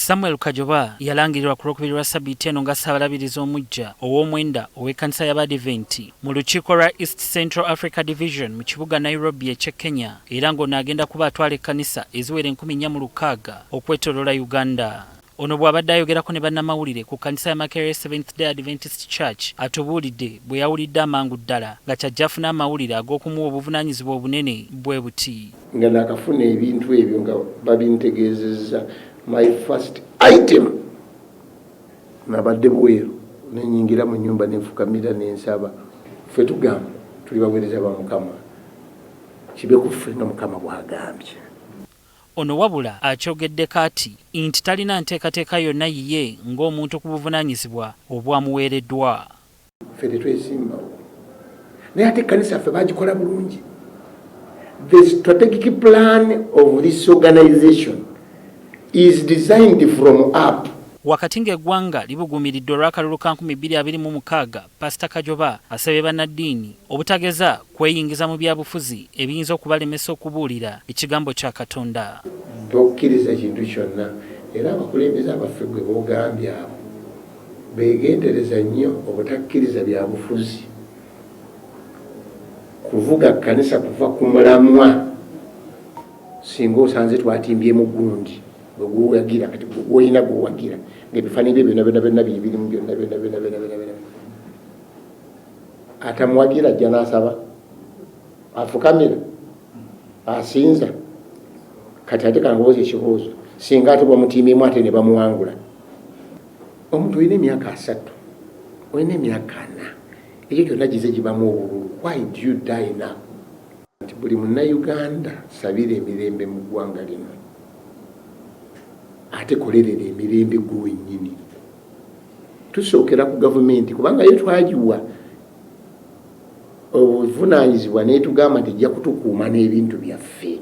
Samuel Kajoba yalangirirwa ku Lwokubiri lwa Ssabbiiti eno nga Ssaabalabirizi omujja ow'omwenda ow'ekkanisa y'Abadiventi mu lukiiko lwa East Central Africa Division mu kibuga Nairobi eky'e Kenya, era ng'ono agenda kuba atwala ekkanisa eziwera 460 okwetooloola Uganda. Ono bw'abadde ayogerako ne bannamawulire ku kkanisa ya Makerere Seventh Day Adventist Church atubuulidde bwe yawulidde amangu ddala nga kyajja afuna amawulire ag'okumuwa obuvunaanyizibwa obunene bwe buti. Nga nakafuna ebintu ebyo nga babintegeezezza. My first item nabadde bweru nenyingira mu nyumba nenfukamira nensaba ffe tugamba tuli baweereza ba Mukama kibe ku ffe nga Mukama bw'agambye. Ono wabula akyogeddeko ati nti talina nteekateeka yonna yiye ng'omuntu ku buvunaanyizibwa obwamuweereddwa. Ffe tetwesimbawo naye ate ekkanisa ffe bagikola bulungi. The strategic plan of this organization is designed from up. Wakati ng'eggwanga libuguumiridde olw'akalulu ka 2026, Pastor Kajoba asabye bannaddiini obutageza kweyingiza mu byabufuzi ebiyinza okubalemesa okubuulira ekigambo kya Katonda. Tokkiriza kintu kyonna era abakulembeze abaffe gwe boogambye abo beegendereza nnyo obutakkiriza byabufuzi, kuvuga kkanisa kuva ku mulamwa singa osanze twatimbyemu gundi gwewagira kati gwoyina gwewagira ng'ebifaananyi bye byonna birimu byonna atamuwagira ajja n'asaba afukamira asinza kati ate kangoza ekiboozo singa ate bwamutimbyemu ate ne bamuwangula. Omuntu olina emyaka 3 olina emyaka 4 ekyo kyonna gize gibamu obululu. Why do you die now? Nti buli munnayuganda sabira emirembe mu ggwanga lino ate kolerera emirembe gwennyini. Tusookera ku gavumenti kubanga yo twagiwa obuvunaanyizibwa n'etugamba nti ejja kutukuuma n'ebintu byaffe.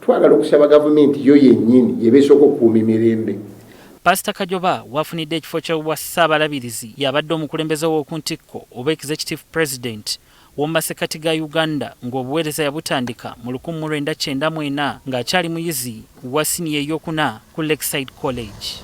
Twagala okusaba gavumenti yo yennyini yebeesooka okukuuma emirembe. Pastor Kajoba wafunidde ekifo ky'obwa Ssaabalabirizi yabadde omukulembeze w'oku ntikko oba Executive President w'omumasekkati ga Uganda ng'obuweereza yabutandika mu 1994 ng'akyali muyizi wa siniya ey'okuna ku Lakeside College.